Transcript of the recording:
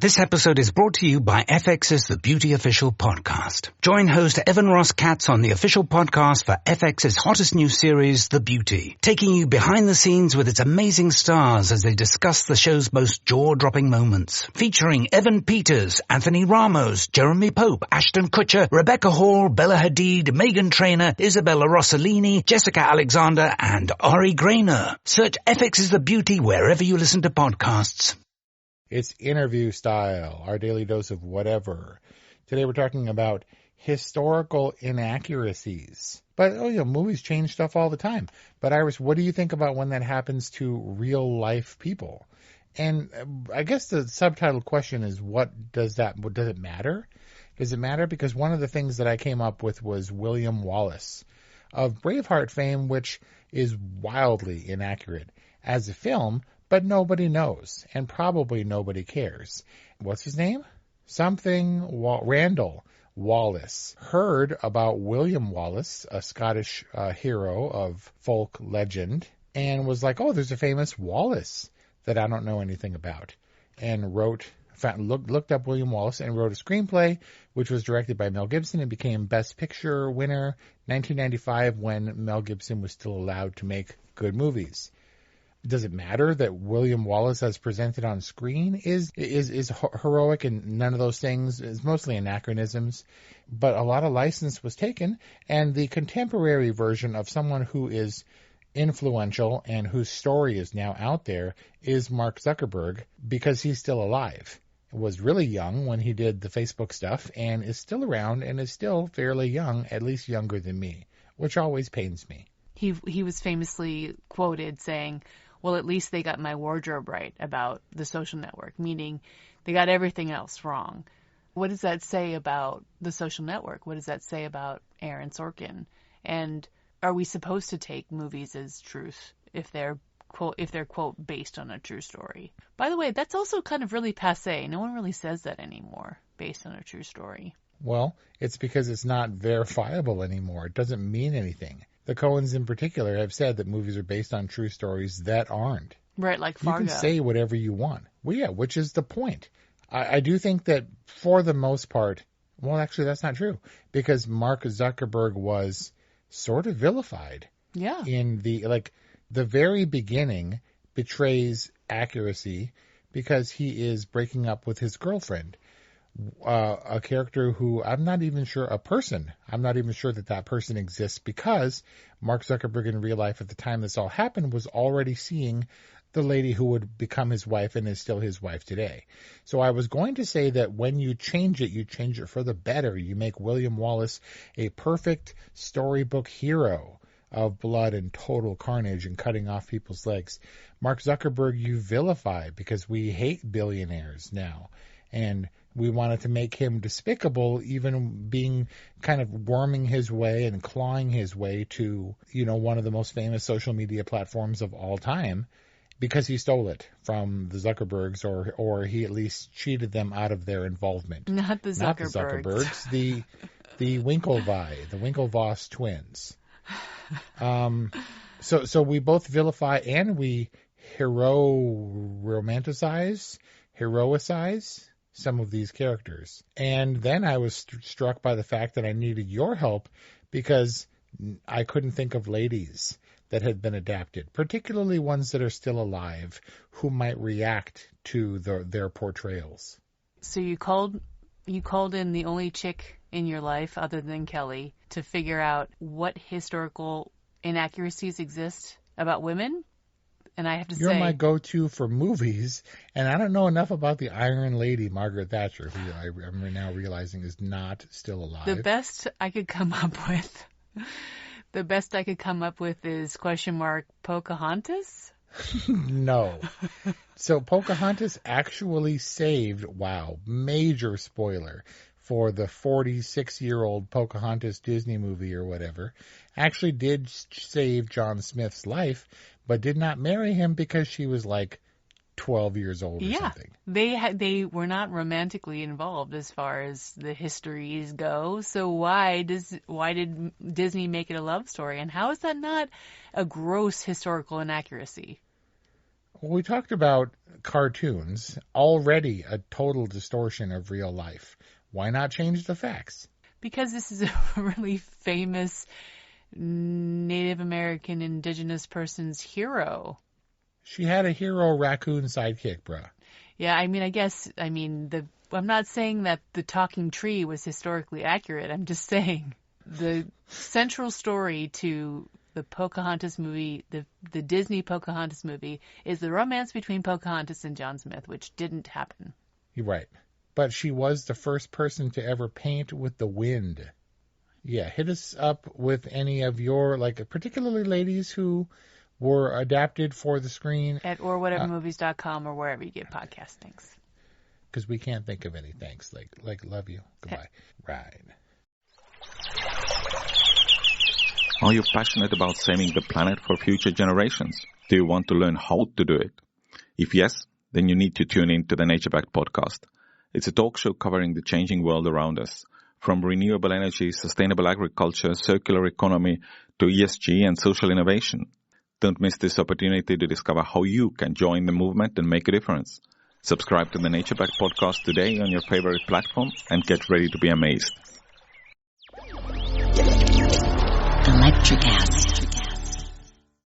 This episode is brought to you by FX's The Beauty Official Podcast. Join host Evan Ross Katz on the official podcast for FX's hottest new series, The Beauty, taking you behind the scenes with its amazing stars as they discuss the show's most jaw-dropping moments. Featuring Evan Peters, Anthony Ramos, Jeremy Pope, Ashton Kutcher, Rebecca Hall, Bella Hadid, Meghan Trainor, Isabella Rossellini, Jessica Alexander, and Ari Grainer. Search FX's The Beauty wherever you listen to podcasts. It's interview style, our daily dose of whatever. Today we're talking about historical inaccuracies. But, movies change stuff all the time. But Iris, what do you think about when that happens to real life people? And I guess the subtitle question is, does it matter? Does it matter? Because one of the things that I came up with was William Wallace of Braveheart fame, which is wildly inaccurate as a film, but nobody knows, and probably nobody cares. What's his name? Randall Wallace. Heard about William Wallace, a Scottish hero of folk legend, and was like, oh, there's a famous Wallace that I don't know anything about. And looked up William Wallace and wrote a screenplay, which was directed by Mel Gibson and became Best Picture winner 1995 when Mel Gibson was still allowed to make good movies. Does it matter that William Wallace, as presented on screen, is heroic and none of those things? It's mostly anachronisms, but a lot of license was taken, and the contemporary version of someone who is influential and whose story is now out there is Mark Zuckerberg, because he's still alive. Was really young when he did the Facebook stuff and is still around and is still fairly young, at least younger than me, which always pains me. He was famously quoted saying, well, at least they got my wardrobe right about the social network, meaning they got everything else wrong. What does that say about the social network? What does that say about Aaron Sorkin? And are we supposed to take movies as truth if they're quote based on a true story? By the way, that's also kind of really passé. No one really says that anymore, based on a true story. Well, it's because it's not verifiable anymore. It doesn't mean anything. The Coens in particular have said that movies are based on true stories that aren't. Right, like Fargo. You can say whatever you want. Well, yeah, which is the point. I do think that for the most part, well, actually, that's not true, because Mark Zuckerberg was sort of vilified. Yeah. In the very beginning betrays accuracy because he is breaking up with his girlfriend. A character who I'm not even sure that person exists, because Mark Zuckerberg in real life at the time this all happened was already seeing the lady who would become his wife and is still his wife today. So I was going to say that when you change it for the better. You make William Wallace a perfect storybook hero of blood and total carnage and cutting off people's legs. Mark Zuckerberg you vilify because we hate billionaires now. And we wanted to make him despicable, even being kind of worming his way and clawing his way to, one of the most famous social media platforms of all time, because he stole it from the Zuckerbergs, or he at least cheated them out of their involvement. Not the Zuckerbergs. The Winklevoss twins. So we both vilify and we heroicize some of these characters. And then I was struck by the fact that I needed your help because I couldn't think of ladies that had been adapted, particularly ones that are still alive who might react to their portrayals. So you called in the only chick in your life other than Kelly to figure out what historical inaccuracies exist about women? And I have to You're say, my go-to for movies, and I don't know enough about the Iron Lady, Margaret Thatcher, who I'm now realizing is not still alive. The best I could come up with is Pocahontas? No. So Pocahontas actually saved, major spoiler, for the 46-year-old Pocahontas Disney movie or whatever, actually did save John Smith's life, but did not marry him because she was like 12 years old or something. They were not romantically involved as far as the histories go. So why did Disney make it a love story? And how is that not a gross historical inaccuracy? Well, we talked about cartoons, already a total distortion of real life. Why not change the facts? Because this is a really famous Native American indigenous person's hero. She had a hero raccoon sidekick, bruh. Yeah, I mean, I'm not saying that the talking tree was historically accurate. I'm just saying the central story to the Pocahontas movie, the Disney Pocahontas movie, is the romance between Pocahontas and John Smith, which didn't happen. You're right. But she was the first person to ever paint with the wind. Yeah, hit us up with any of your, particularly ladies who were adapted for the screen. At orwhatevermovies.com or wherever you get podcast things. Because we can't think of any thanks. Like love you. Goodbye. Right. Are you passionate about saving the planet for future generations? Do you want to learn how to do it? If yes, then you need to tune in to the Nature Back podcast. It's a talk show covering the changing world around us, from renewable energy, sustainable agriculture, circular economy, to ESG and social innovation. Don't miss this opportunity to discover how you can join the movement and make a difference. Subscribe to the Nature Back podcast today on your favorite platform and get ready to be amazed. Electric acid.